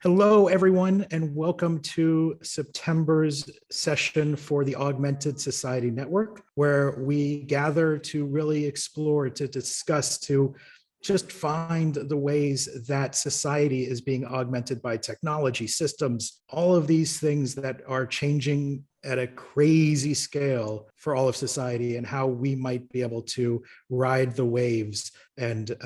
Hello, everyone, and welcome to September's session for the Augmented Society Network, where we gather to really explore, to discuss, to just find the ways that society is being augmented by technology, systems, all of these things that are changing at a crazy scale for all of society, and how we might be able to ride the waves and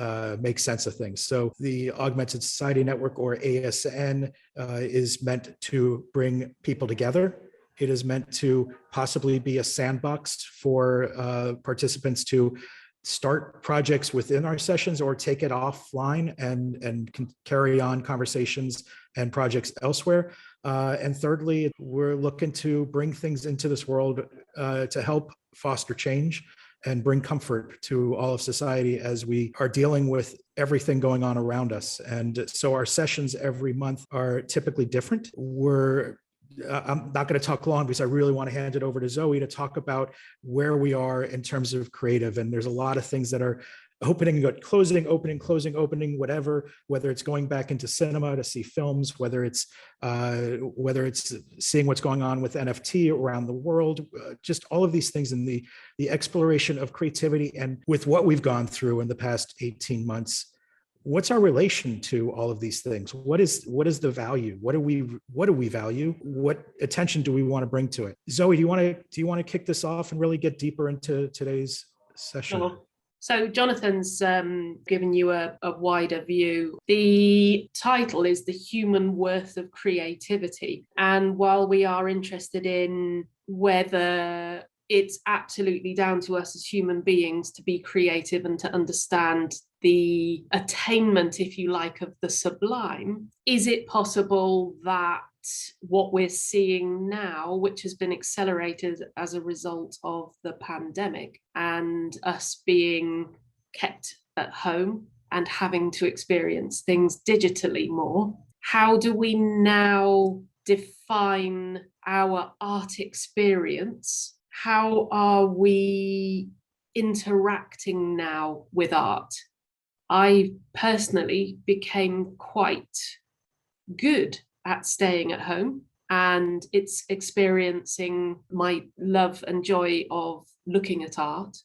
make sense of things. So the Augmented Society Network, or ASN, is meant to bring people together. It is meant to possibly be a sandbox for participants to start projects within our sessions or take it offline and can carry on conversations and projects elsewhere. And thirdly, we're looking to bring things into this world to help foster change and bring comfort to all of society as we are dealing with everything going on around us. And so our sessions every month are typically different. I'm not going to talk long because I really want to hand it over to Zoe to talk about where we are in terms of creative. And there's a lot of things that are opening, closing, opening, whatever, whether it's going back into cinema to see films, whether it's seeing what's going on with NFT around the world, just all of these things in the exploration of creativity. And with what we've gone through in the past 18 months, what's our relation to all of these things? What is the value? What do we value? What attention do we want to bring to it? Zoe, do you want to kick this off and really get deeper into today's session? Sure. So Jonathan's given you a wider view. The title is The Human Worth of Creativity. And while we are interested in whether it's absolutely down to us as human beings to be creative and to understand the attainment, if you like, of the sublime, is it possible that what we're seeing now, which has been accelerated as a result of the pandemic and us being kept at home and having to experience things digitally more, how do we now define our art experience? How are we interacting now with art? I personally became quite good at staying at home, and it's experiencing my love and joy of looking at art,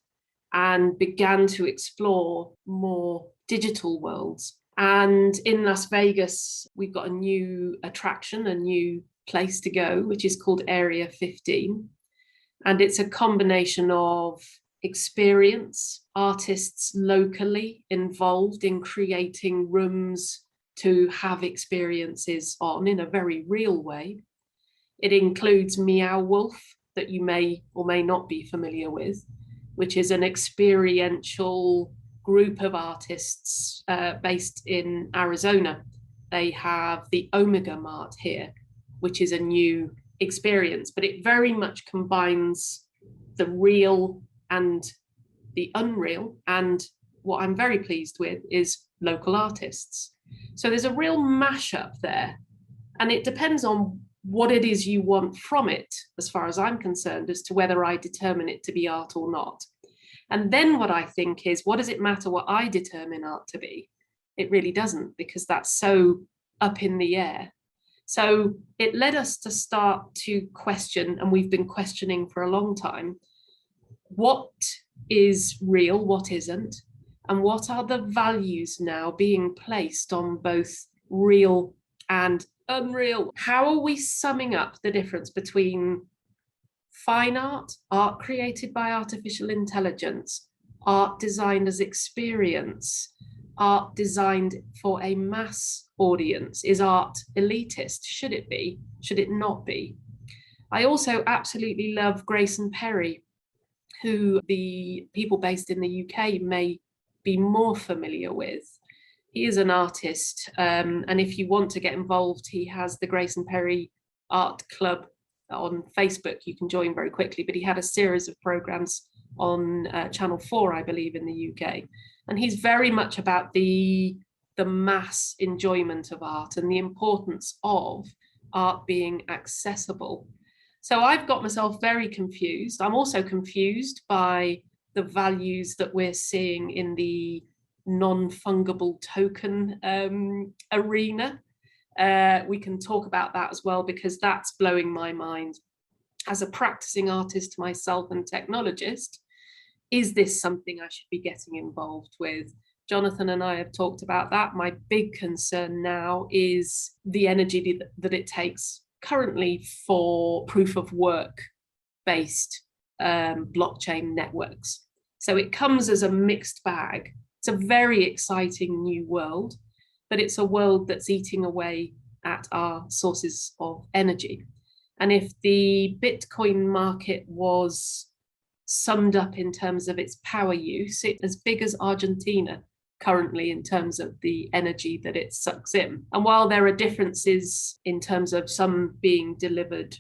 and began to explore more digital worlds. And in Las Vegas, we've got a new attraction, a new place to go, which is called Area 15. And it's a combination of experience, artists locally involved in creating rooms to have experiences on in a very real way. It includes Meow Wolf, that you may or may not be familiar with, which is an experiential group of artists based in Arizona. They have the Omega Mart here, which is a new experience, but it very much combines the real and the unreal. And what I'm very pleased with is local artists. So there's a real mashup there, and it depends on what it is you want from it, as far as I'm concerned, as to whether I determine it to be art or not. And then what I think is, what does it matter what I determine art to be? It really doesn't, because that's so up in the air. So it led us to start to question, and we've been questioning for a long time, what is real, what isn't, and what are the values now being placed on both real and unreal? How are we summing up the difference between fine art, art created by artificial intelligence, art designed as experience, art designed for a mass audience? Is art elitist? Should it be? Should it not be? I also absolutely love Grayson Perry, who the people based in the UK may be more familiar with. He is an artist, and if you want to get involved, he has the Grayson Perry Art Club on Facebook. You can join very quickly, but he had a series of programs on Channel 4, I believe, in the UK. And he's very much about the mass enjoyment of art and the importance of art being accessible. So I've got myself very confused. I'm also confused by the values that we're seeing in the non-fungible token arena. we can talk about that as well, because that's blowing my mind. As a practicing artist myself and technologist, is this something I should be getting involved with? Jonathan and I have talked about that. My big concern now is the energy that it takes currently for proof of work based blockchain networks. So it comes as a mixed bag. It's a very exciting new world, but it's a world that's eating away at our sources of energy. And if the Bitcoin market was summed up in terms of its power use, it's as big as Argentina currently in terms of the energy that it sucks in. And while there are differences in terms of some being delivered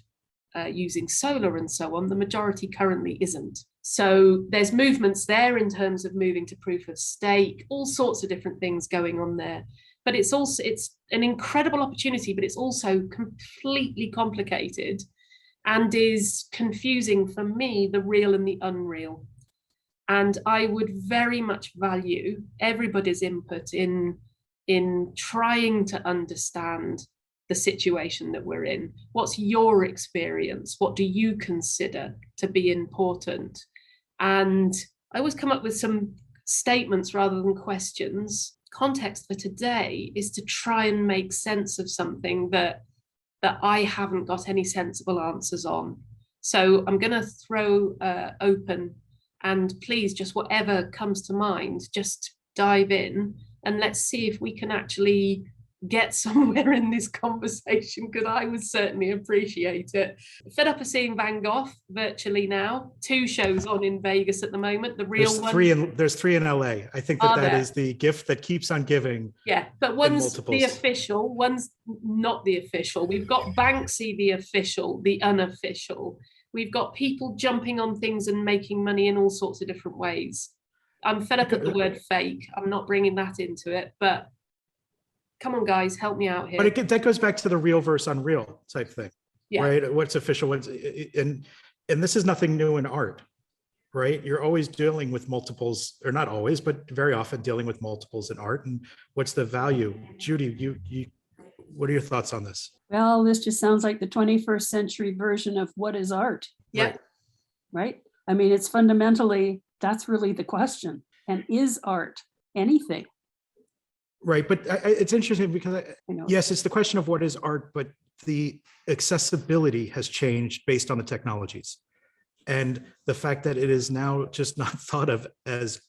using solar and so on, the majority currently isn't. So there's movements there in terms of moving to proof of stake, all sorts of different things going on there. But it's an incredible opportunity, but it's also completely complicated and is confusing for me, the real and the unreal. And I would very much value everybody's input in trying to understand the situation that we're in. What's your experience? What do you consider to be important? And I always come up with some statements rather than questions. Context for today is to try and make sense of something that I haven't got any sensible answers on. So I'm going to throw open, and please, just whatever comes to mind, just dive in and let's see if we can actually get somewhere in this conversation, because I would certainly appreciate it. Fed up of seeing Van Gogh virtually now. 2 shows on in Vegas at the moment. The real one. There's three in LA. I think that is the gift that keeps on giving. Yeah, but one's the official, one's not the official. We've got Banksy, the official, the unofficial. We've got people jumping on things and making money in all sorts of different ways. I'm fed up at the word fake. I'm not bringing that into it, but come on, guys, help me out here. But that goes back to the real versus unreal type thing, yeah. Right? What's official, and this is nothing new in art, right? You're always dealing with multiples, or not always, but very often dealing with multiples in art. And what's the value? Judy, you what are your thoughts on this? Well, this just sounds like the 21st century version of what is art. Yeah. Right? I mean, it's fundamentally, that's really the question. And is art anything? Right, but it's interesting because yes, it's the question of what is art, but the accessibility has changed based on the technologies, and the fact that it is now just not thought of as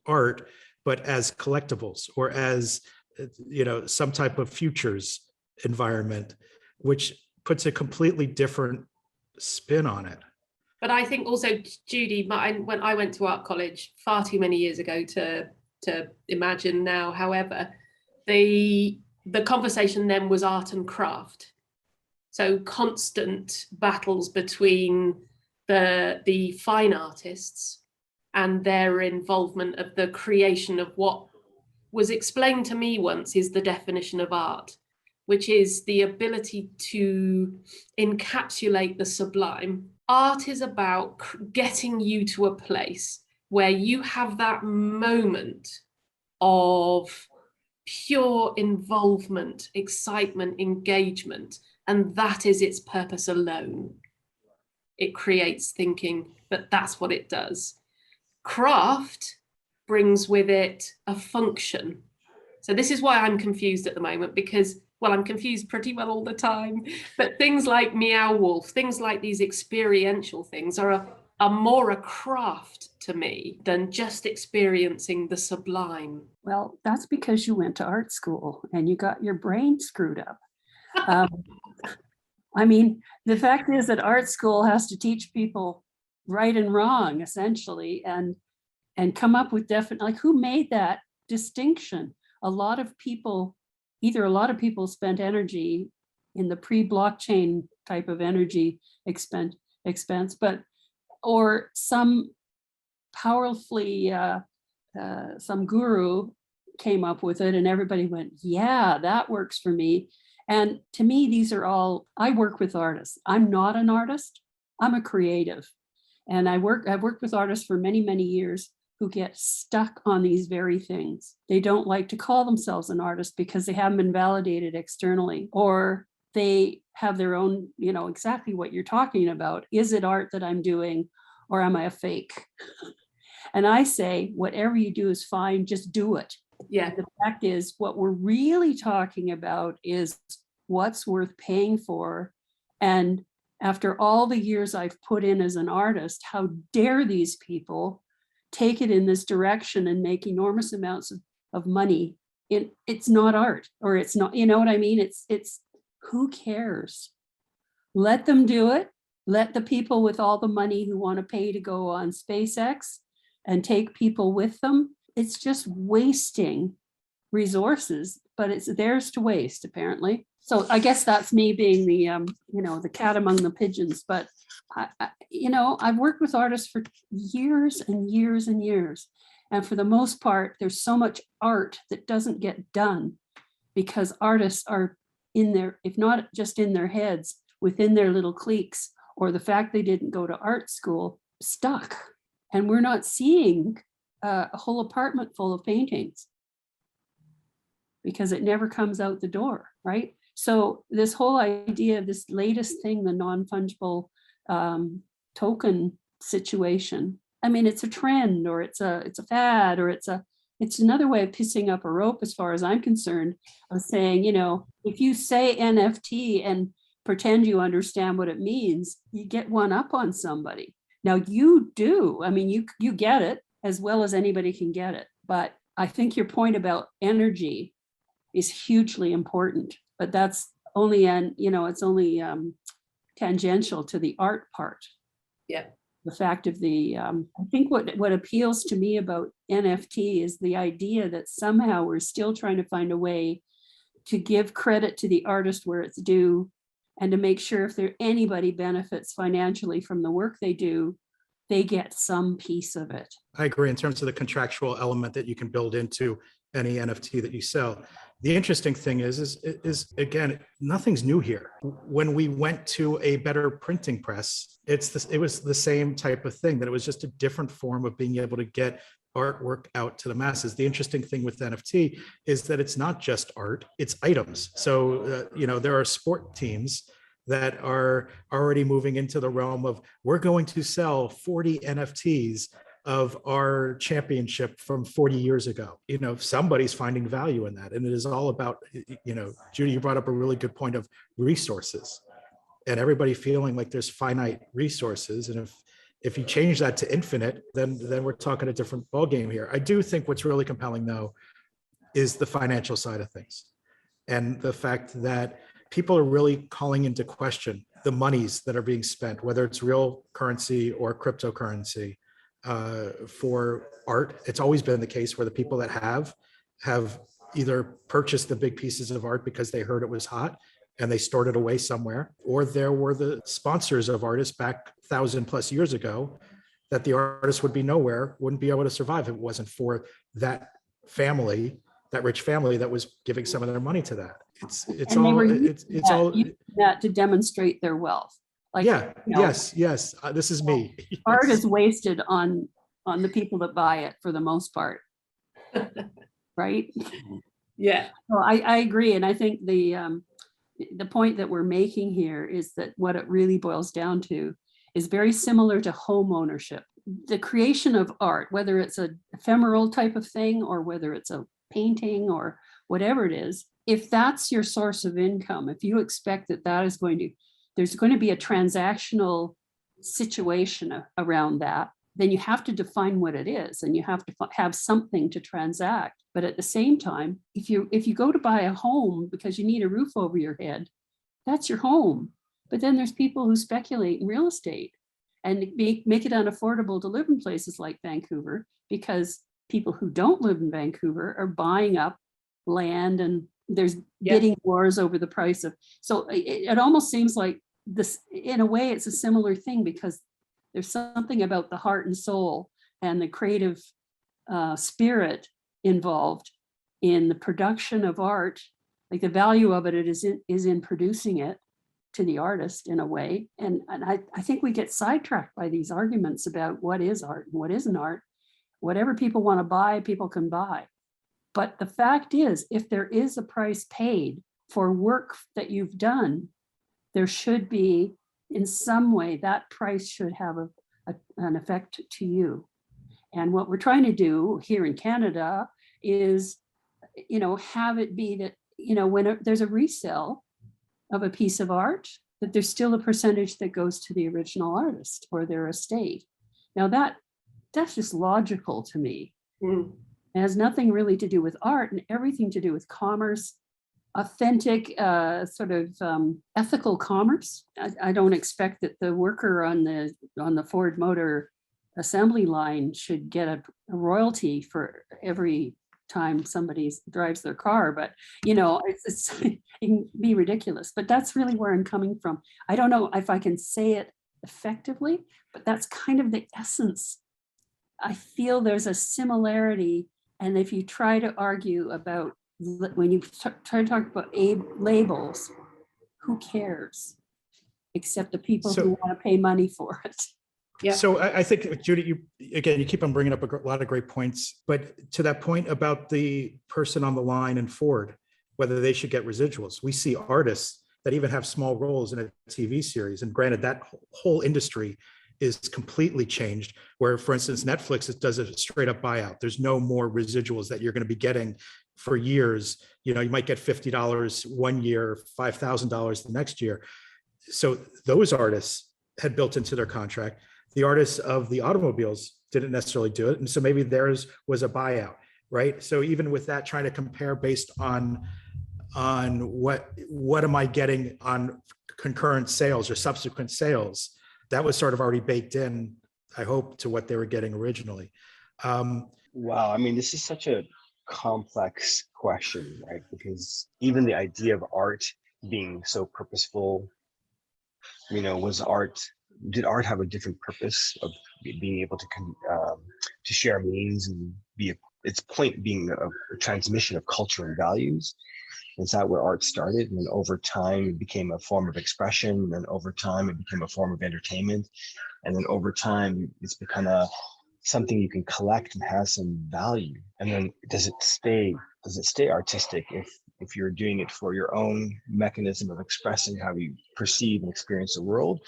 art, but as collectibles, or as some type of futures environment, which puts a completely different spin on it. But I think also, Judy, when I went to art college far too many years ago to imagine now, however, the conversation then was art and craft. So constant battles between the fine artists and their involvement of the creation of what was explained to me once is the definition of art, which is the ability to encapsulate the sublime. Art is about getting you to a place where you have that moment of pure involvement, excitement, engagement, and that is its purpose alone. It creates thinking, but that's what it does. Craft brings with it a function. So this is why I'm confused at the moment, because, well, I'm confused pretty well all the time, but things like Meow Wolf, things like these experiential things are more a craft to me than just experiencing the sublime. Well, that's because you went to art school and you got your brain screwed up. I mean, the fact is that art school has to teach people right and wrong, essentially, and come up with like, who made that distinction? A lot of people spent energy in the pre-blockchain type of energy expense, or some powerfully, some guru came up with it and everybody went, yeah, that works for me. And to me, these are all, I work with artists. I'm not an artist, I'm a creative. And I've worked with artists for many, many years. who get stuck on these very things. They don't like to call themselves an artist because they haven't been validated externally, or they have their own, exactly what you're talking about. Is it art that I'm doing, or am I a fake? And I say, whatever you do is fine, just do it. Yeah. And the fact is, what we're really talking about is what's worth paying for. And after all the years I've put in as an artist, how dare these people take it in this direction and make enormous amounts of money? It's not art, or it's not, you know what I mean? It's who cares? Let them do it. Let the people with all the money who want to pay to go on SpaceX and take people with them. It's just wasting resources, but it's theirs to waste, apparently. So I guess that's me being the cat among the pigeons. But I've worked with artists for years and years and years, and for the most part, there's so much art that doesn't get done because artists are in their, if not just in their heads, within their little cliques, or the fact they didn't go to art school, stuck. And we're not seeing a whole apartment full of paintings because it never comes out the door, right? So this whole idea of this latest thing, the non-fungible token situation, I mean, it's a trend, or it's a fad, or it's another way of pissing up a rope, as far as I'm concerned, of saying, if you say NFT and pretend you understand what it means, you get one up on somebody. Now you do, I mean, you get it as well as anybody can get it. But I think your point about energy is hugely important, but that's only, it's only tangential to the art part. Yeah. The fact of I think what appeals to me about NFT is the idea that somehow we're still trying to find a way to give credit to the artist where it's due, and to make sure if anybody benefits financially from the work they do, they get some piece of it. I agree in terms of the contractual element that you can build into any NFT that you sell. The interesting thing is again, nothing's new here. When we went to a better printing press, it was the same type of thing, that it was just a different form of being able to get artwork out to the masses. The interesting thing with NFT is that it's not just art, it's items. So, there are sport teams that are already moving into the realm of, we're going to sell 40 NFTs of our championship from 40 years ago. Somebody's finding value in that. And it is all about, Judy, you brought up a really good point of resources, and everybody feeling like there's finite resources. And if you change that to infinite, then we're talking a different ballgame here. I do think what's really compelling, though, is the financial side of things, and the fact that people are really calling into question the monies that are being spent, whether it's real currency or cryptocurrency, for art. It's always been the case where the people that have either purchased the big pieces of art because they heard it was hot and they stored it away somewhere, or there were the sponsors of artists back 1,000+ years ago that the artist would be nowhere, wouldn't be able to survive if it wasn't for that family, that rich family that was giving some of their money to that. It's all that to demonstrate their wealth. Like, yes. This is me. Art is wasted on the people that buy it for the most part. Right? Yeah. Well, I agree. And I think the point that we're making here is that what it really boils down to is very similar to home ownership. The creation of art, whether it's an ephemeral type of thing or whether it's a painting or whatever it is, if that's your source of income, if you expect that there's going to be a transactional situation around that, then you have to define what it is, and you have to have something to transact. But at the same time, if you go to buy a home because you need a roof over your head, that's your home. But then there's people who speculate in real estate and make it unaffordable to live in places like Vancouver, because people who don't live in Vancouver are buying up land, and there's bidding wars over the price of. So it almost seems like this, in a way, it's a similar thing, because there's something about the heart and soul and the creative spirit involved in the production of art. Like, the value of it is in producing it to the artist in a way. And I think we get sidetracked by these arguments about what is art and what isn't art, whatever people want to buy, people can buy. But the fact is, if there is a price paid for work that you've done, there should be, in some way, that price should have an effect to you. And what we're trying to do here in Canada is, have it be that, when there's a resale of a piece of art, that there's still a percentage that goes to the original artist or their estate. Now that's just logical to me. It has nothing really to do with art and everything to do with commerce, authentic ethical commerce. I don't expect that the worker on the Ford Motor assembly line should get a royalty for every time somebody drives their car, but it can be ridiculous. But that's really where I'm coming from. I don't know if I can say it effectively, but that's kind of the essence. I feel there's a similarity, and if you try to argue about, when you try to talk about labels, who cares except the people who want to pay money for it? Yeah. So I think, Judy, you keep on bringing up a lot of great points, but to that point about the person on the line in Ford, whether they should get residuals, we see artists that even have small roles in a TV series. And granted, that whole industry is completely changed, where, for instance, Netflix does a straight up buyout. There's no more residuals that you're going to be getting for years. You might get $50 one year, $5,000 the next year. So those artists had built into their contract. The artists of the automobiles didn't necessarily do it. And so maybe theirs was a buyout, right? So even with that, trying to compare based on what am I getting on concurrent sales or subsequent sales, that was sort of already baked in, I hope, to what they were getting originally. Wow. I mean, this is such a complex question, right? Because even the idea of art being so purposeful, did art have a different purpose of being able to share means and its point being a transmission of culture and values? Is that where art started? And then over time, it became a form of expression. And then over time, it became a form of entertainment. And then over time, it's become something you can collect and has some value. And then does it stay artistic if you're doing it for your own mechanism of expressing how you perceive and experience the world,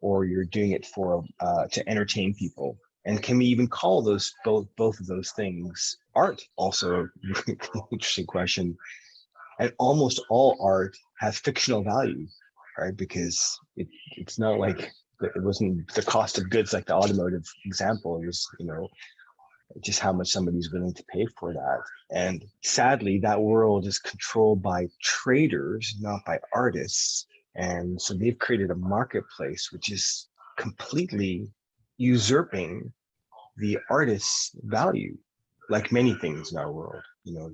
or you're doing it for to entertain people? And can we even call those both of those things art? Also, interesting question. And almost all art has fictional value, right? Because it's not like it wasn't the cost of goods like the automotive example. It was, just how much somebody's willing to pay for that. And sadly, that world is controlled by traders, not by artists. And so they've created a marketplace which is completely usurping the artist's value, like many things in our world.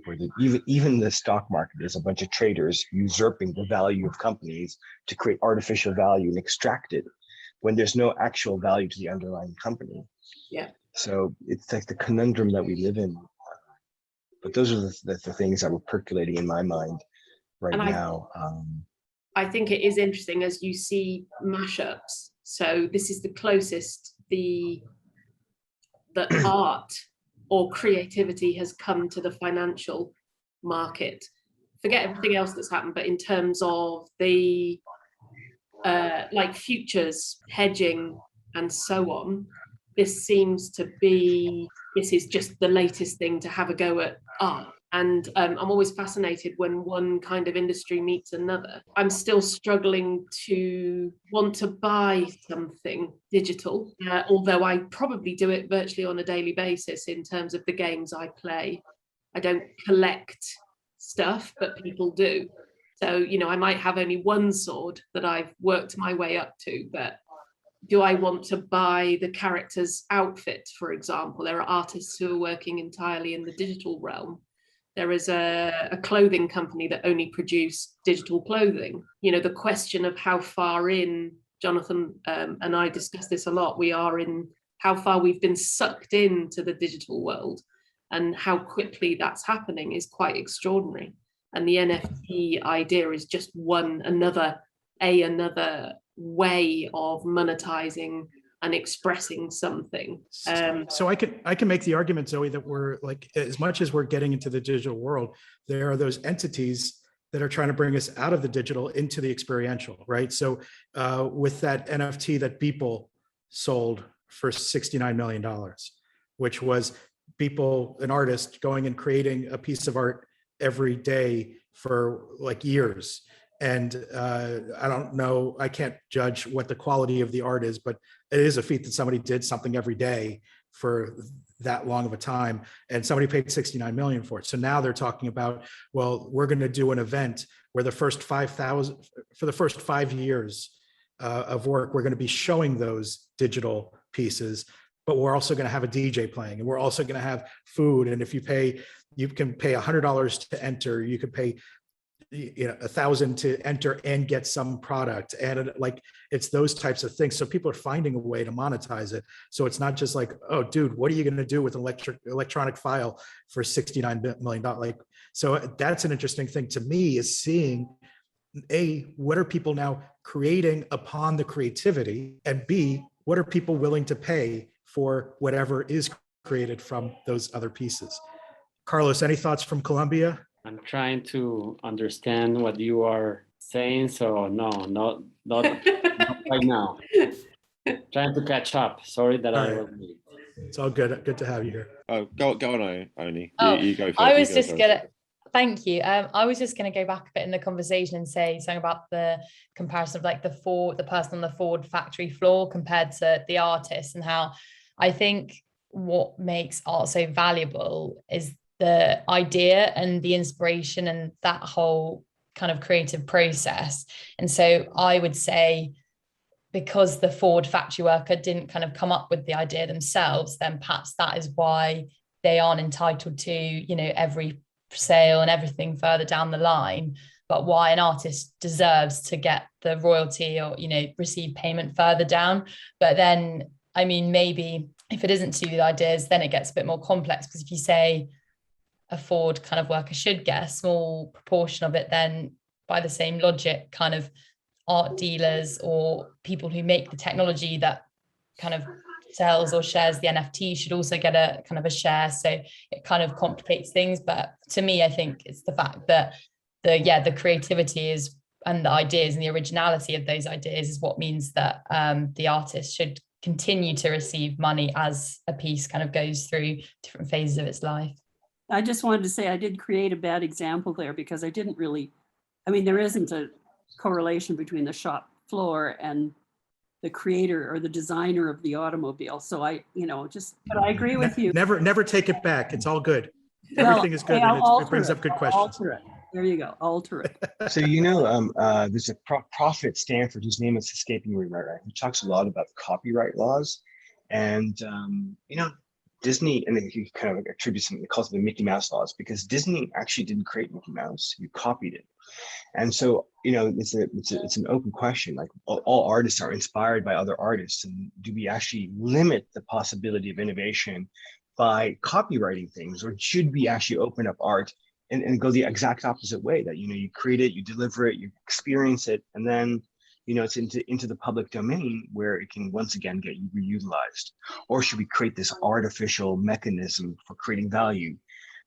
Where even the stock market, there's a bunch of traders usurping the value of companies to create artificial value and extract it when there's no actual value to the underlying company. Yeah. So it's like the conundrum that we live in. But those are the things that were percolating in my mind now. I think it is interesting as you see mashups. So this is the closest that art or creativity has come to the financial market. Forget everything else that's happened, but in terms of the like futures, hedging, and so on, this is just the latest thing to have a go at art. And I'm always fascinated when one kind of industry meets another. I'm still struggling to want to buy something digital, although I probably do it virtually on a daily basis in terms of the games I play. I don't collect stuff, but people do. So, I might have only one sword that I've worked my way up to, but do I want to buy the character's outfit, for example? There are artists who are working entirely in the digital realm. There is a clothing company that only produce digital clothing. The question of how far in, Jonathan and I discuss this a lot, we are in, how far we've been sucked into the digital world and how quickly that's happening is quite extraordinary. And the NFT idea is just another way of monetizing and expressing something. So I can make the argument, Zoe, that we're like, as much as we're getting into the digital world, there are those entities that are trying to bring us out of the digital into the experiential, right? So with that NFT that Beeple sold for $69 million, which was Beeple, an artist, going and creating a piece of art every day for like years. And I don't know, I can't judge what the quality of the art is, but it is a feat that somebody did something every day for that long of a time, and somebody paid 69 million for it. So now they're talking about, well, we're going to do an event where the first 5,000 for the first 5 years of work, we're going to be showing those digital pieces, but we're also going to have a DJ playing, and we're also going to have food. And if you pay, you can pay $100 to enter, you could pay, you know, $1,000 to enter and get some product. And like, it's those types of things. So people are finding a way to monetize it. So it's not just like, oh, dude, what are you going to do with an electronic file for $69 million? Like, so that's an interesting thing to me, is seeing A, what are people now creating upon the creativity, and B, what are people willing to pay for whatever is created from those other pieces? Carlos, any thoughts from Colombia? I'm trying to understand what you are saying, so no, not right now. Trying to catch up. Sorry that I was late. It's all good. Good to have you here. Oh, go on, Oni. Oh, You go first. I was just gonna. Thank you. I was just going to go back a bit in the conversation and say something about the comparison of like the person on the Ford factory floor compared to the artist, and how I think what makes art so valuable is the idea and the inspiration and that whole kind of creative process. And so I would say, because the Ford factory worker didn't kind of come up with the idea themselves, then perhaps that is why they aren't entitled to, you know, every sale and everything further down the line, but why an artist deserves to get the royalty or, you know, receive payment further down. But then, I mean, maybe if it isn't to do with ideas, then it gets a bit more complex, because if you say a Ford kind of worker should get a small proportion of it, then by the same logic, kind of art dealers or people who make the technology that kind of sells or shares the NFT should also get a kind of a share. So it kind of complicates things. But to me, I think it's the fact that the creativity is, and the ideas and the originality of those ideas is what means that the artist should continue to receive money as a piece kind of goes through different phases of its life. I just wanted to say I did create a bad example there, because I didn't really, I mean, there isn't a correlation between the shop floor and the creator or the designer of the automobile. So I, you know, but I agree with you. Never take it back. It's all good. Well, Everything is good, and it brings up good questions. Alter it. There you go. Alter it. So, you know, there's a prophet at Stanford whose name is escaping me right. He talks a lot about copyright laws, and you know, Disney, and then he kind of attributes him, he calls them the Mickey Mouse laws, because Disney actually didn't create Mickey Mouse, he copied it. And so, you know, it's an open question. Like, all artists are inspired by other artists, and do we actually limit the possibility of innovation by copywriting things, or should we actually open up art and go the exact opposite way, that, you know, you create it, you deliver it, you experience it, and then, you know, it's into the public domain where it can once again get reutilized? Or should we create this artificial mechanism for creating value,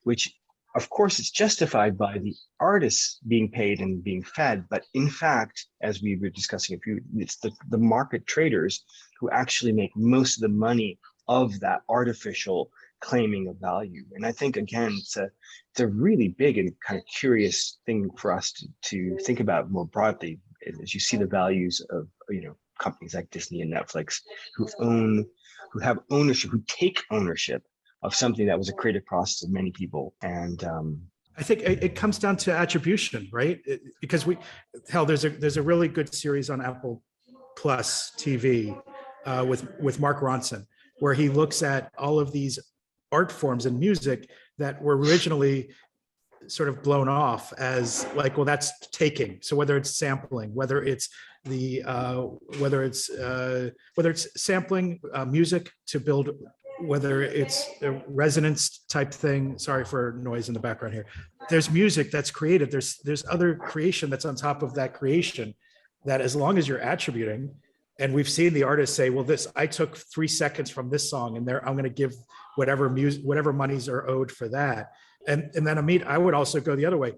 which of course is justified by the artists being paid and being fed, but in fact, as we were discussing it's the market traders who actually make most of the money of that artificial claiming of value. And I think, again, it's a really big and kind of curious thing for us to think about more broadly, as you see the values of, you know, companies like Disney and Netflix who have ownership, who take ownership of something that was a creative process of many people. And I think it comes down to attribution, right? Because there's a really good series on Apple Plus TV with Mark Ronson, where he looks at all of these art forms and music that were originally sort of blown off as like, well, that's taking. So whether it's sampling, whether it's sampling music to build, whether it's a resonance type thing. Sorry for noise in the background here. There's music that's created. There's other creation that's on top of that creation, that as long as you're attributing And we've seen the artists say, well, I took 3 seconds from this song and I'm going to give whatever monies are owed for that. And then Amit, I would also go the other way.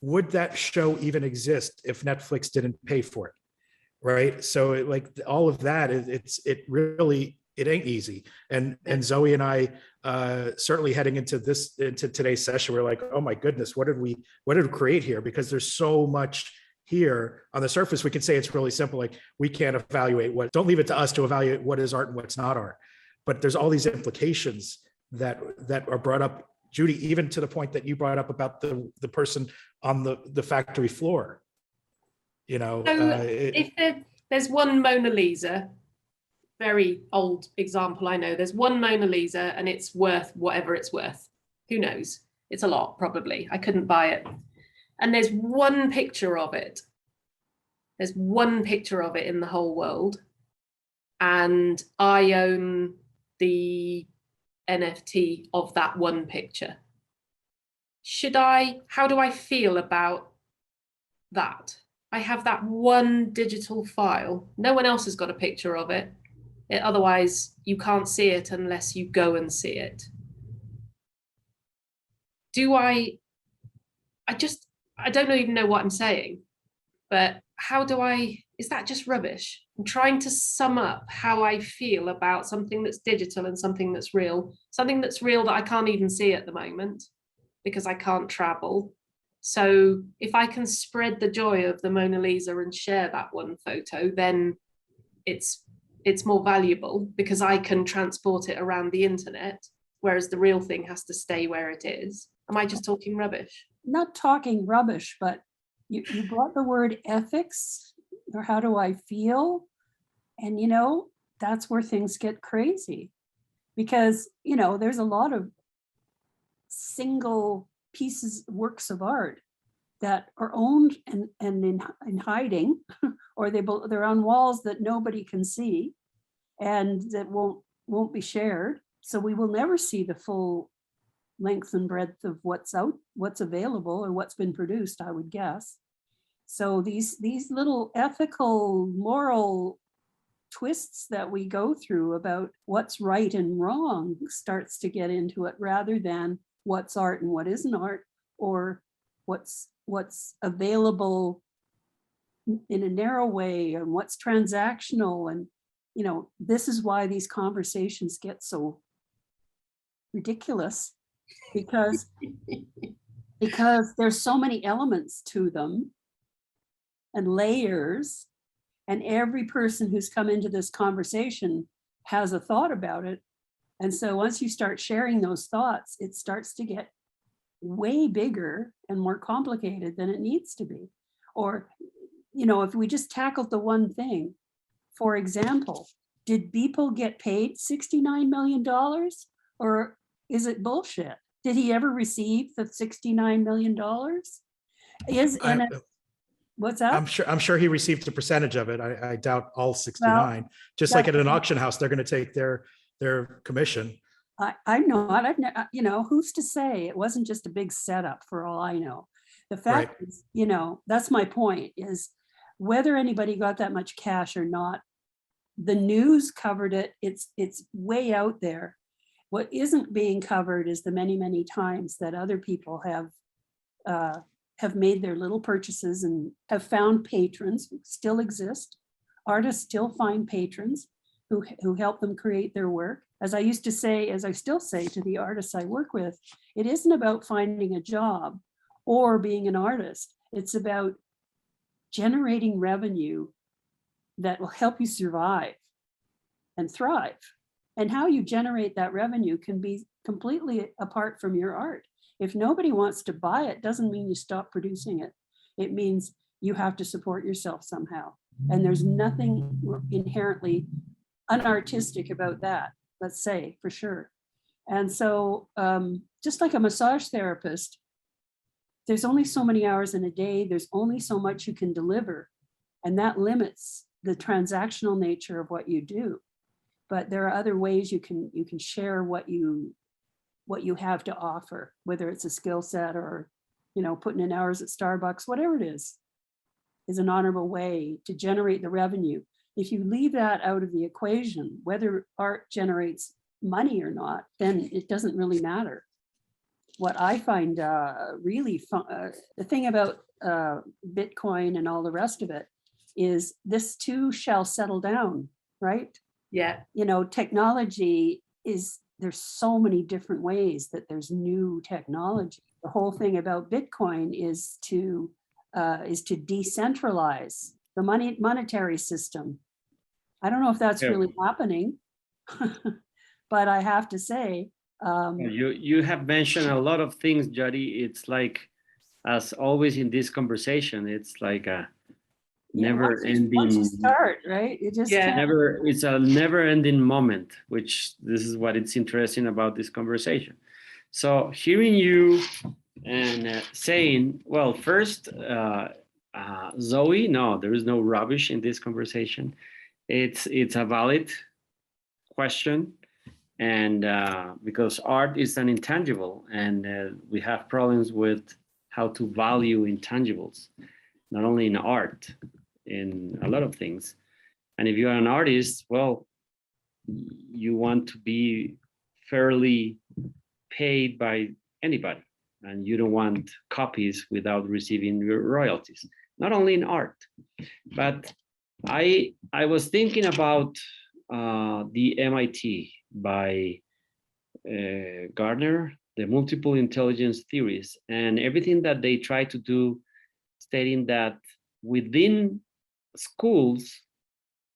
Would that show even exist if Netflix didn't pay for it? Right. So all of that, it ain't easy. And Zoe and I, certainly heading into today's session, we're like, oh my goodness, what did we create here? Because there's so much here. On the surface, we can say it's really simple. Like, we can't evaluate don't leave it to us to evaluate what is art and what's not art. But there's all these implications that are brought up, Judy, even to the point that you brought up about the person on the factory floor. You know, if there's one Mona Lisa, very old example, I know, there's one Mona Lisa and it's worth whatever it's worth. Who knows? It's a lot, probably. I couldn't buy it. And there's one picture of it. There's one picture of it in the whole world. And I own the NFT of that one picture. How do I feel about that? I have that one digital file. No one else has got a picture of it. Otherwise, you can't see it unless you go and see it. I don't even know what I'm saying, but is that just rubbish? I'm trying to sum up how I feel about something that's digital and something that's real that I can't even see at the moment because I can't travel. So if I can spread the joy of the Mona Lisa and share that one photo, then it's more valuable because I can transport it around the internet, whereas the real thing has to stay where it is. Am I just talking rubbish? Not talking rubbish, but you brought the word ethics, or how do I feel? And, that's where things get crazy because, there's a lot of single works of art that are owned and in hiding, or they're on walls that nobody can see and that won't be shared. So we will never see the full length and breadth of what's available or what's been produced, I would guess. So these little ethical, moral twists that we go through about what's right and wrong starts to get into it, rather than what's art and what isn't art, or what's available in a narrow way and what's transactional. And this is why these conversations get so ridiculous, because there's so many elements to them and layers, and every person who's come into this conversation has a thought about it. And so once you start sharing those thoughts, it starts to get way bigger and more complicated than it needs to be. Or, if we just tackled the one thing, for example, did Beeple get paid $69 million, or is it bullshit? Did he ever receive the $69 million? What's that? I'm sure he received a percentage of it. I doubt all 69. Well, just like at an auction house, they're going to take their commission. I'm not, who's to say? It wasn't just a big setup for all I know. The fact is, that's my point, is whether anybody got that much cash or not, the news covered it. It's way out there. What isn't being covered is the many, many times that other people have made their little purchases and have found patrons who still exist. Artists still find patrons who help them create their work. As I used to say, as I still say to the artists I work with, it isn't about finding a job or being an artist. It's about generating revenue that will help you survive and thrive. And how you generate that revenue can be completely apart from your art. If nobody wants to buy it, doesn't mean you stop producing it. It means you have to support yourself somehow. And there's nothing inherently unartistic about that, let's say, for sure. And so just like a massage therapist, there's only so many hours in a day, there's only so much you can deliver, and that limits the transactional nature of what you do. But there are other ways you can share what you have to offer, whether it's a skill set or, putting in hours at Starbucks, whatever it is an honorable way to generate the revenue. If you leave that out of the equation, whether art generates money or not, then it doesn't really matter. What I find really fun, the thing about Bitcoin and all the rest of it is this too shall settle down, right? Yeah. You know, technology is, there's so many different ways that there's new technology. The whole thing about Bitcoin is to decentralize the monetary system. I don't know if that's really happening, but I have to say, you have mentioned a lot of things, Jody. It's like, as always in this conversation, it's like a never ending. Once you start, right? It just can't. It's a never ending moment, which this is what it's interesting about this conversation. So hearing you and saying, well, first, Zoe, no, there is no rubbish in this conversation. It's a valid question. And because art is an intangible, and we have problems with how to value intangibles, not only in art, in a lot of things. And if you are an artist, well, you want to be fairly paid by anybody, and you don't want copies without receiving your royalties, not only in art. But I was thinking about the MIT by Gardner, the multiple intelligence theories, and everything that they try to do, stating that within schools,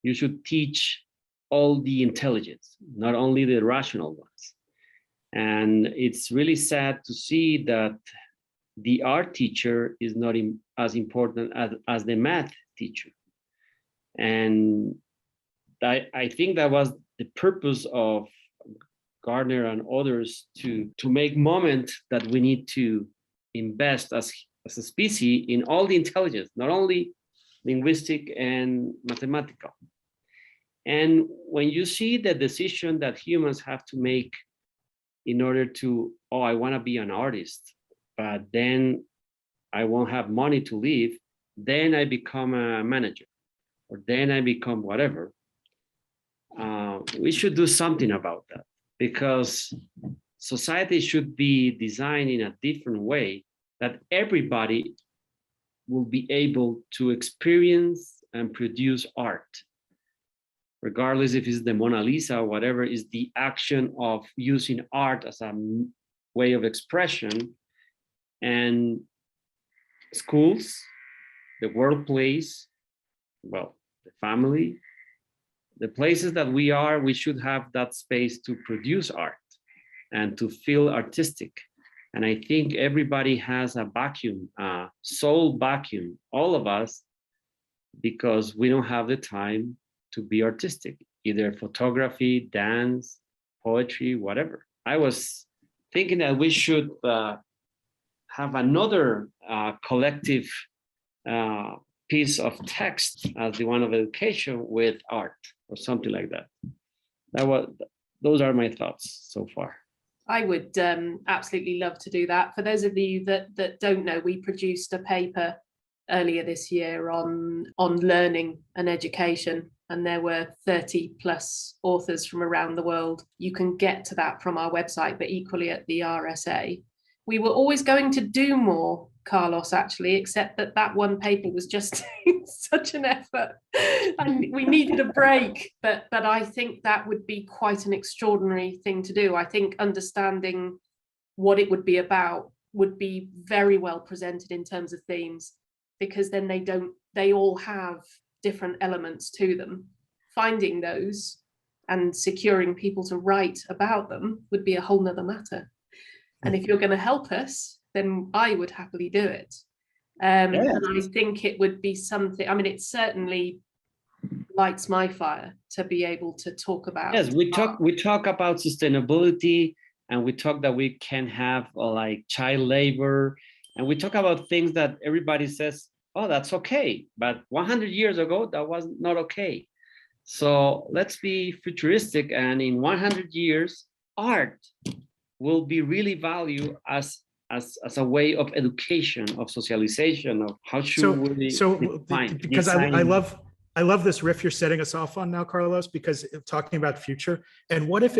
you should teach all the intelligence, not only the rational ones. And it's really sad to see that the art teacher is not as important as the math teacher. And I think that was the purpose of Gardner and others to make moment that we need to invest as a species in all the intelligence, not only linguistic and mathematical. And when you see the decision that humans have to make in order to, oh, I want to be an artist, but then I won't have money to live, then I become a manager, or then I become whatever. We should do something about that, because society should be designed in a different way that everybody will be able to experience and produce art, regardless if it's the Mona Lisa or whatever, is the action of using art as a way of expression. And schools, the workplace, well, the family, the places that we are, we should have that space to produce art and to feel artistic. And I think everybody has a vacuum, a soul vacuum, all of us, because we don't have the time to be artistic, either photography, dance, poetry, whatever. I was thinking that we should have another collective piece of text as the one of education with art or something like that. Those are my thoughts so far. I would absolutely love to do that. For those of you that don't know, we produced a paper earlier this year on learning and education, and there were 30 plus authors from around the world. You can get to that from our website, but equally at the RSA. We were always going to do more, Carlos, actually, except that one paper was just such an effort and we needed a break. But I think that would be quite an extraordinary thing to do. I think understanding what it would be about would be very well presented in terms of themes, because then they all have different elements to them. Finding those and securing people to write about them would be a whole nother matter. And if you're going to help us, then I would happily do it. And I think it would be something, I mean, it certainly lights my fire to be able to talk about. Yes, we talk about sustainability, and we talk that we can have like child labor, and we talk about things that everybody says, oh, that's okay. But 100 years ago, that was not okay. So let's be futuristic, and in 100 years, art will be really valued as a way of education, of socialization, of how should we define. Because I love I love this riff you're setting us off on now, Carlos, because talking about future. And what if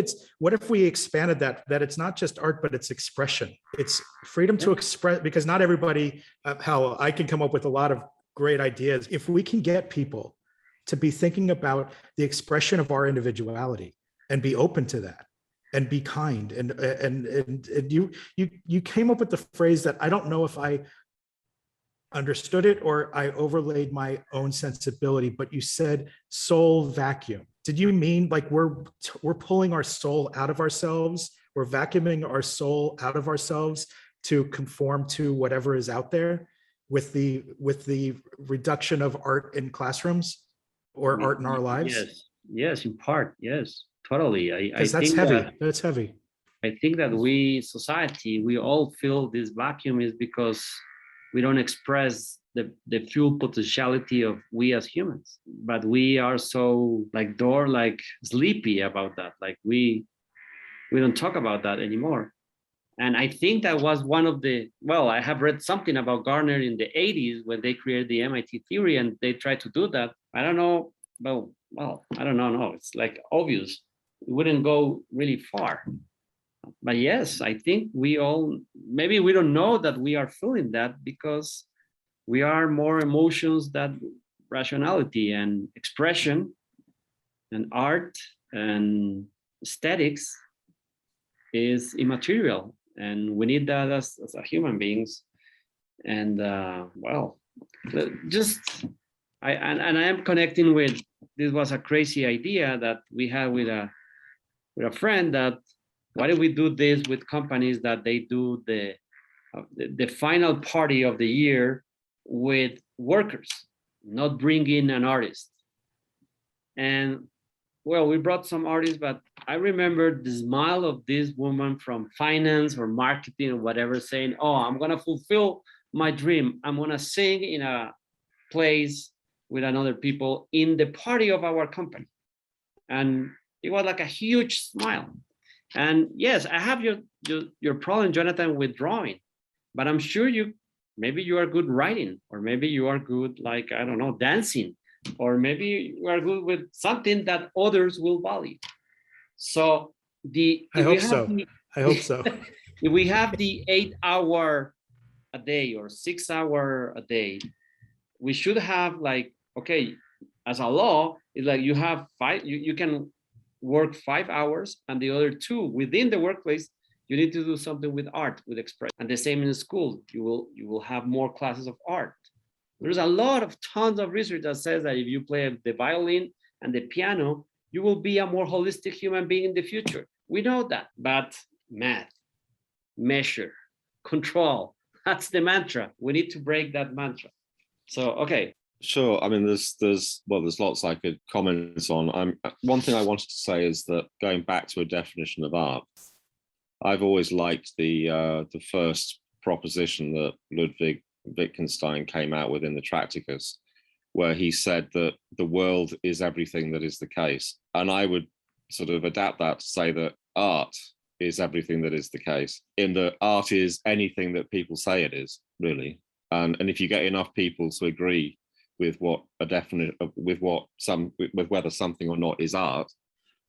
we expanded that it's not just art, but it's expression. It's freedom to express, because not everybody, how I can come up with a lot of great ideas. If we can get people to be thinking about the expression of our individuality and be open to that and be kind. And you came up with the phrase that I don't know if I understood it or I overlaid my own sensibility, but you said soul vacuum. Did you mean like we're pulling our soul out of ourselves? We're vacuuming our soul out of ourselves to conform to whatever is out there with the reduction of art in classrooms or art in our lives? Yes, in part, yes, totally. Because that's heavy. That's heavy. I think that we, society, we all feel this vacuum is because we don't express the full potentiality of we as humans, but we are so sleepy about that. Like we don't talk about that anymore. And I think that was one of I have read something about Garner in the 80s when they created the MIT theory and they tried to do that. I don't know. Well, I don't know. No, it's like obvious. It wouldn't go really far. But yes, I think maybe we don't know that we are feeling that because we are more emotions than rationality, and expression and art and aesthetics is immaterial. And we need that as human beings. And I am connecting with, this was a crazy idea that we had with a friend, that why do we do this with companies that they do the final party of the year with workers, not bring in an artist? And well, we brought some artists, but I remember the smile of this woman from finance or marketing or whatever saying, oh, I'm going to fulfill my dream. I'm going to sing in a place with another people in the party of our company. And it was like a huge smile. And yes, I have your problem, Jonathan, with drawing, but I'm sure maybe you are good writing, or maybe you are good, like, I don't know, dancing, or maybe you are good with something that others will value. So I hope so. If we have the 8 hour a day or 6 hour a day, we should have as a law, it's like you have you can work 5 hours, and the other 2 within the workplace, you need to do something with art, with expression. And the same in the school, you will have more classes of art. There's a lot of tons of research that says that if you play the violin and the piano, you will be a more holistic human being in the future. We know that, but math, measure, control, that's the mantra. We need to break that mantra. So, okay. Sure. I mean, there's lots I could comment on. One thing I wanted to say is that going back to a definition of art, I've always liked the first proposition that Ludwig Wittgenstein came out with in the Tracticus, where he said that the world is everything that is the case. And I would sort of adapt that to say that art is everything that is the case, in that art is anything that people say it is, really. And if you get enough people to agree with whether something or not is art,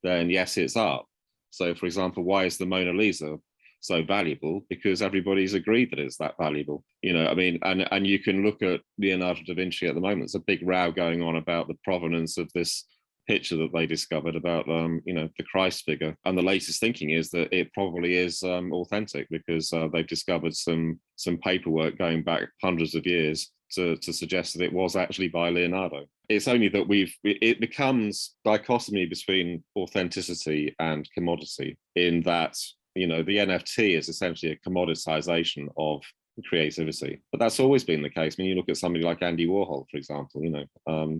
then yes, it's art. So, for example, why is the Mona Lisa so valuable? Because everybody's agreed that it's that valuable. I mean, and you can look at Leonardo da Vinci at the moment. There's a big row going on about the provenance of this picture that they discovered about the Christ figure. And the latest thinking is that it probably is authentic, because they've discovered some paperwork going back hundreds of years to suggest that it was actually by Leonardo. It's only that it becomes dichotomy between authenticity and commodity, in that, the NFT is essentially a commoditization of creativity. But that's always been the case. I mean, you look at somebody like Andy Warhol, for example,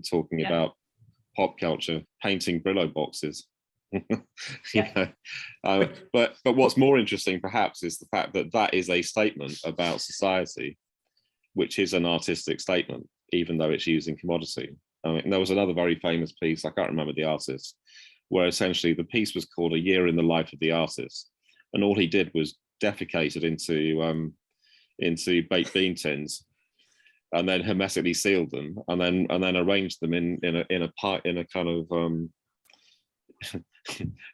talking about pop culture, painting Brillo boxes. But what's more interesting perhaps is the fact that is a statement about society, which is an artistic statement, even though it's using commodity. I mean, there was another very famous piece, I can't remember the artist, where essentially the piece was called A Year in the Life of the Artist. And all he did was defecate it into baked bean tins. and then hermetically sealed them, and then arranged them in a kind of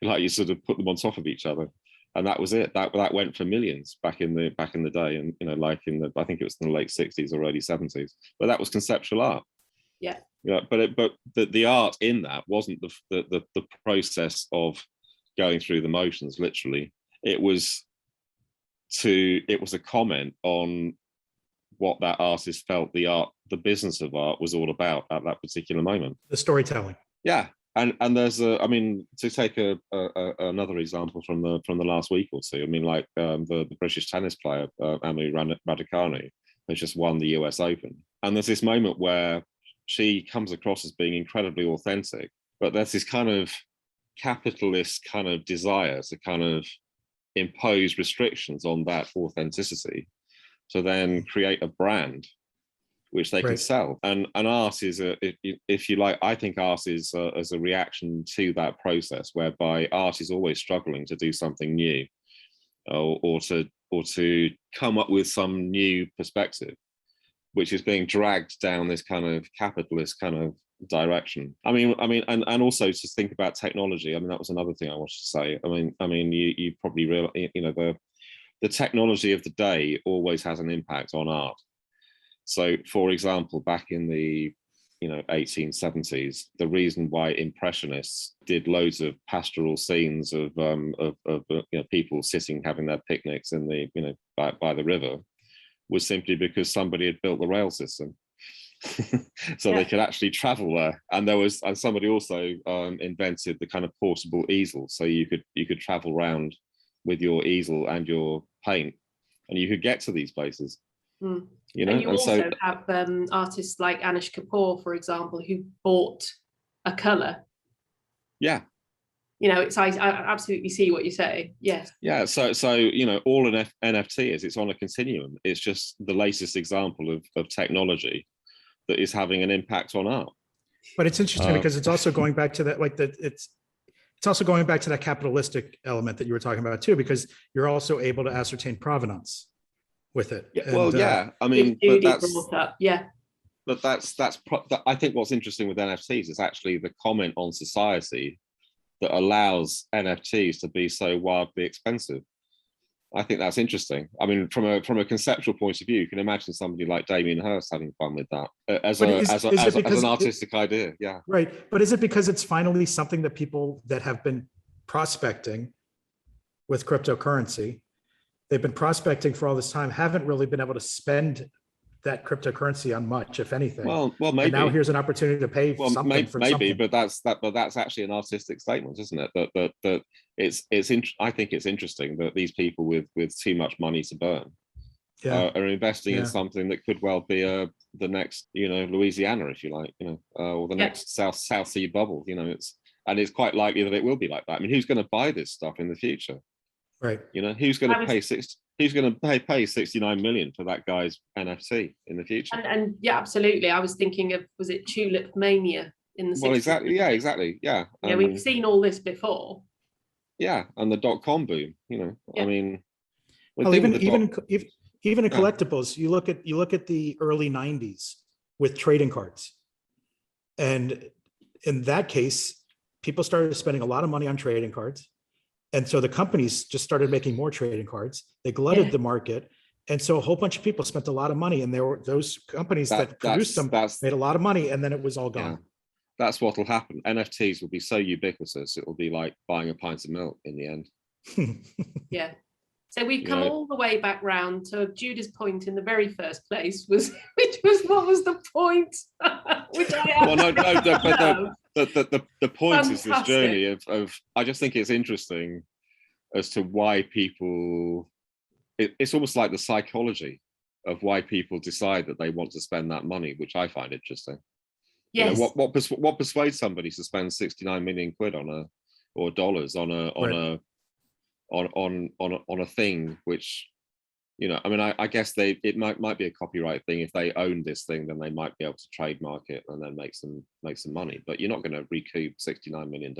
like you sort of put them on top of each other, and that was it. That went for millions back in the day, and like I think it was in the late 60s or early 70s. But that was conceptual art. Yeah. Yeah, but the art in that wasn't the process of going through the motions. Literally, it was a comment on what that artist felt the business of art was all about at that particular moment. The storytelling. Yeah, and there's to take another example from the last week or two. I mean, like the British tennis player Anu Raducanu has just won the US Open, and there's this moment where she comes across as being incredibly authentic, but there's this kind of capitalist kind of desire to kind of impose restrictions on that authenticity to then create a brand which they can sell. And art is if you like, I think art is as a reaction to that process, whereby art is always struggling to do something new, or to come up with some new perspective, which is being dragged down this kind of capitalist kind of direction. I mean, and also to think about technology. I mean, that was another thing I wanted to say. I mean, you probably realize, the technology of the day always has an impact on art. So, for example, back in the 1870s, the reason why Impressionists did loads of pastoral scenes of people sitting having their picnics in the by the river was simply because somebody had built the rail system. So they could actually travel there, and somebody also invented the kind of portable easel, so you could travel around with your easel and your paint, and you could get to these places. And you also have artists like Anish Kapoor, for example, who bought a color. Yeah. I absolutely see what you say. Yes. Yeah. So all an NFT is, it's on a continuum. It's just the latest example of technology that is having an impact on art. But it's interesting because it's also going back to that, it's also going back to that capitalistic element that you were talking about too, because you're also able to ascertain provenance with it. Yeah, well, I mean, but that's I think what's interesting with NFTs is actually the comment on society that allows NFTs to be so wildly expensive. I think that's interesting. I mean, from a conceptual point of view, you can imagine somebody like Damien Hirst having fun with that as an artistic idea. Yeah, right. But is it because it's finally something that people that have been prospecting with cryptocurrency, they've been prospecting for all this time, haven't really been able to spend that cryptocurrency on much, if anything. Well, maybe. And now here's an opportunity to pay something for something. But that's actually an artistic statement, isn't it? That I think it's interesting that these people with too much money to burn are investing in something that could well be the next, Louisiana, if you like, or the next South Sea bubble. It's quite likely that it will be like that. I mean, who's going to buy this stuff in the future? Right. Who's going to pay Who's going to pay 69 million for that guy's NFT in the future? And yeah, absolutely. I was thinking of, was it Tulip Mania in the 60s? Well, exactly. Yeah, exactly. Yeah. Yeah, we've seen all this before. Yeah, and the .com boom. I mean, well, even in collectibles, you look at the early 90s with trading cards, and in that case, people started spending a lot of money on trading cards. And so the companies just started making more trading cards. They glutted the market. And so a whole bunch of people spent a lot of money, and there were those companies that produced them made a lot of money, and then it was all gone. Yeah. That's what will happen. NFTs will be so ubiquitous, it will be like buying a pint of milk in the end. Yeah. So we've come all the way back round to Judah's point in the very first place, what was the point? The point is this journey of I just think it's interesting as to why people, it's almost like the psychology of why people decide that they want to spend that money, which I find interesting. Yes. What persuades somebody to spend 69 million quid or dollars on a thing which, I mean, I guess it might be a copyright thing. If they own this thing, then they might be able to trademark it and then make some money. But you're not going to recoup $69 million.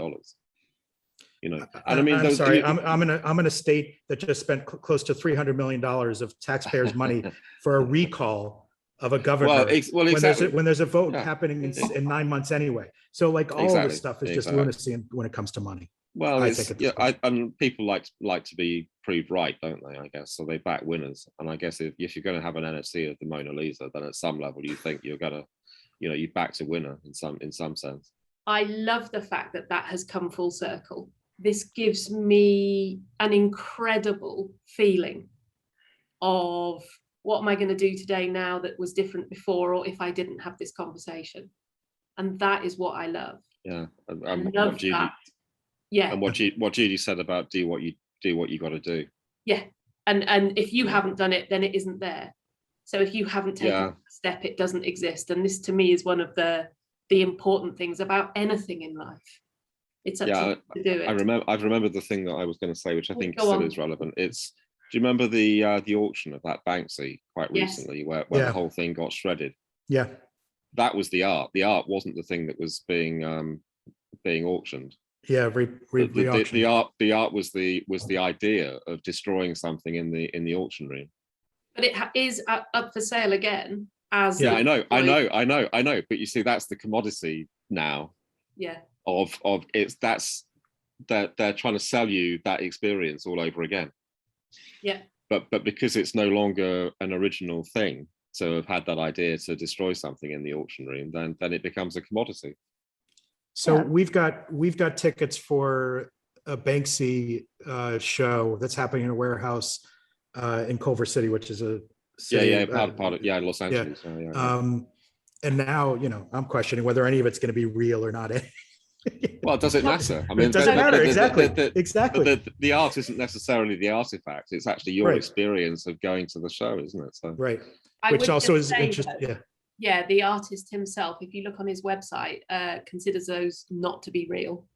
And I mean, I'm sorry, I'm in a state that just spent close to $300 million of taxpayers' money for a recall of a governor. Well, exactly. When there's a vote Yeah. happening in 9 months anyway. So like all Exactly, this stuff is just exactly. lunacy when it comes to money. Well, I it's think at this yeah, point. and people like to be proved right, don't they? I guess so. They back winners, and I guess if you're going to have an NFT of the Mona Lisa, then at some level you think you're gonna, you backed a winner in some sense. I love the fact that that has come full circle. This gives me an incredible feeling of what am I going to do today now that was different before, or if I didn't have this conversation. And that is what I love. Yeah, and I what love Judy, that. Yeah. and what Judy said about do what you got to do. Yeah. And if you haven't done it, then it isn't there. So if you haven't taken a step, it doesn't exist. And this to me is one of the important things about anything in life. It's up to you to do it. I remember the thing that I was going to say, which I think Go still on. is relevant. Do you remember the auction of that Banksy quite recently, where the whole thing got shredded? Yeah. That was the art. The art wasn't the thing that was being auctioned. Yeah, the art was the idea of destroying something in the auction room. But it is up for sale again. As I know. But you see, that's the commodity now. Yeah. Of it's they're trying to sell you that experience all over again. Yeah. But because it's no longer an original thing to have had that idea to destroy something in the auction room, then it becomes a commodity. So we've got tickets for a Banksy show that's happening in a warehouse in Culver City, which is a city, part of Los Angeles. And now I'm questioning whether any of it's going to be real or not. Well, does it matter? I mean, it doesn't matter. Exactly. The art isn't necessarily the artifact. It's actually your experience of going to the show, isn't it? So right. Which also is interesting. Yeah. Yeah, the artist himself, if you look on his website, considers those not to be real.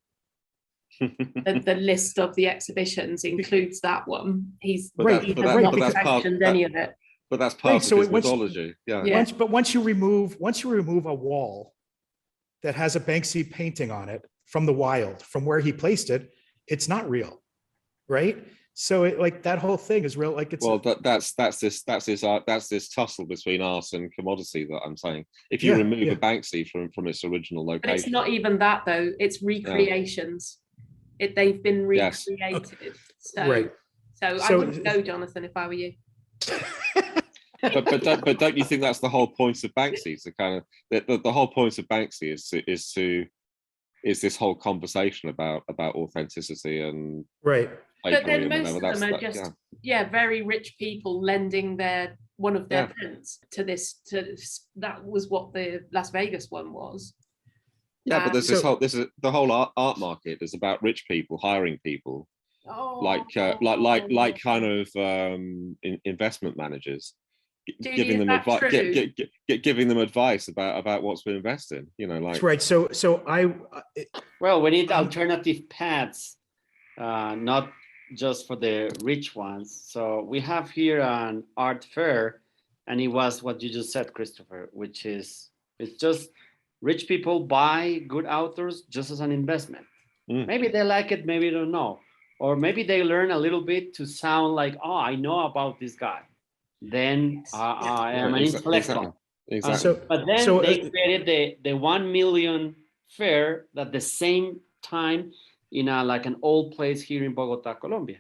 The list of the exhibitions includes that one. He has not sanctioned any of it. But that's part of his mythology. Yeah. Once you remove a wall that has a Banksy painting on it from the wild, from where he placed it, it's not real, right? So that whole thing is real. Like it's that's this tussle between art and commodity that I'm saying. If you remove a Banksy from its original location, but it's not even that though. It's recreations. They've been recreated. Okay. So I wouldn't go, Jonathan, if I were you. but don't you think that's the whole point of Banksy? To kind of the whole point of Banksy is this whole conversation about authenticity and right. But then most of them are just very rich people lending one of their prints to this. That was what the Las Vegas one was. Yeah, but there's the whole art market is about rich people hiring people, like kind of investment managers, giving them advice, giving them advice about what's to invest in. That's right. So we need alternative paths, not just for the rich ones. So we have here an art fair, and it was what you just said, Christopher, which is it's just rich people buy good authors just as an investment. Maybe they like it, maybe they don't know. Or maybe they learn a little bit to sound like, oh, I know about this guy. Then I am an intellectual. Exactly. But then they created the 1 million fair at the same time in an old place here in Bogota, Colombia.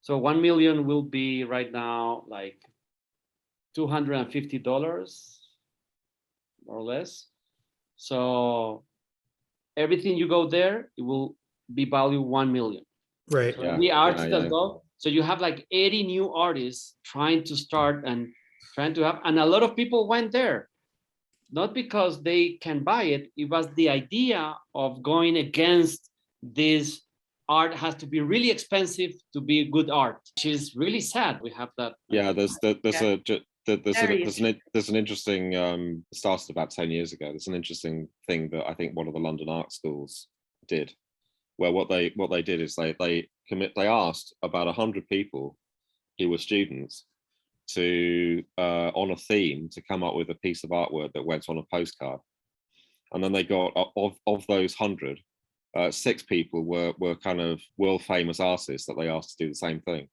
So 1 million will be right now like $250 more or less. So everything you go there, it will be valued 1 million. Right. So the artists as well. So you have like 80 new artists trying to start and trying to have, and a lot of people went there, not because they can buy it. It was the idea of going against this art has to be really expensive to be good art, which is really sad. We have that. Yeah, there's an interesting started about 10 years ago. There's an interesting thing that I think one of the London art schools did, where what they did is they asked about 100 people who were students to on a theme to come up with a piece of artwork that went on a postcard, and then they got of those 100, 6 people were kind of world famous artists that they asked to do the same thing.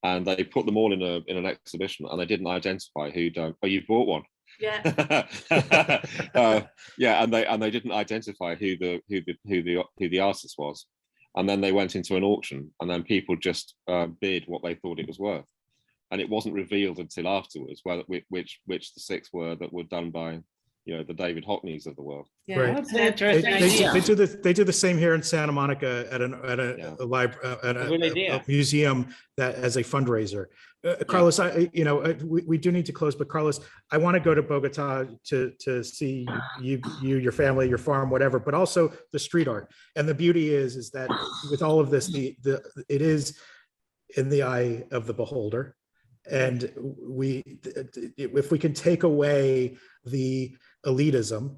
And they put them all in an exhibition, and they didn't identify who done. Oh, you bought one. Yeah. Yeah, and they didn't identify who the artist was, and then they went into an auction, and then people just bid what they thought it was worth, and it wasn't revealed until afterwards which the 6 were that were done by, you know, the David Hockneys of the world. Yeah. Right. That's an interesting idea. They do the same here in Santa Monica at Yeah. a museum that as a fundraiser. Carlos, we do need to close, but Carlos, I want to go to Bogota to see you, your family, your farm, whatever, but also the street art. And the beauty is that with all of this, it is in the eye of the beholder. And if we can take away the elitism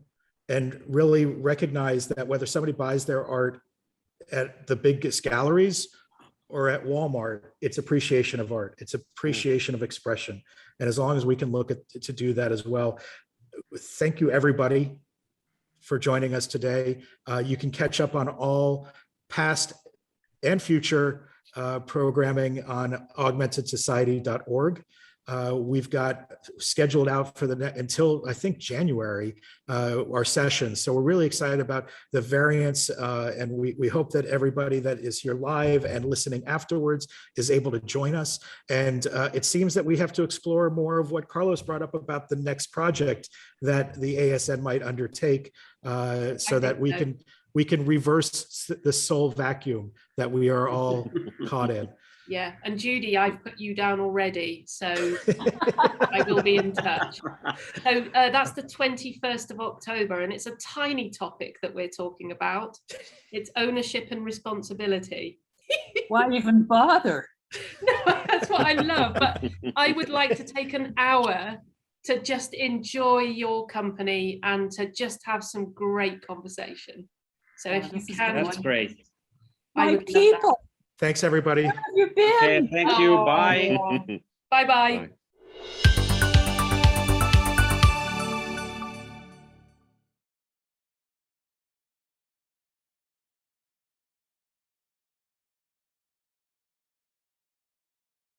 and really recognize that whether somebody buys their art at the biggest galleries or at Walmart, it's appreciation of art, it's appreciation of expression. And as long as we can look at to do that as well. Thank you, everybody, for joining us today. You can catch up on all past and future programming on augmentedsociety.org. We've got scheduled out for until I think January our sessions. So we're really excited about the variants, and we hope that everybody that is here live and listening afterwards is able to join us. And it seems that we have to explore more of what Carlos brought up about the next project that the ASN might undertake, so that we can reverse the soul vacuum that we are all caught in. Yeah, and Judy, I've put you down already, so I will be in touch. So that's the 21st of October, and it's a tiny topic that we're talking about. It's ownership and responsibility. Why even bother? No, that's what I love, but I would like to take an hour to just enjoy your company and to just have some great conversation. So if you can, That's great. I My would love that. people, Thanks, everybody. where have you been? Okay, thank you. Oh, Bye. Bye-bye. Bye.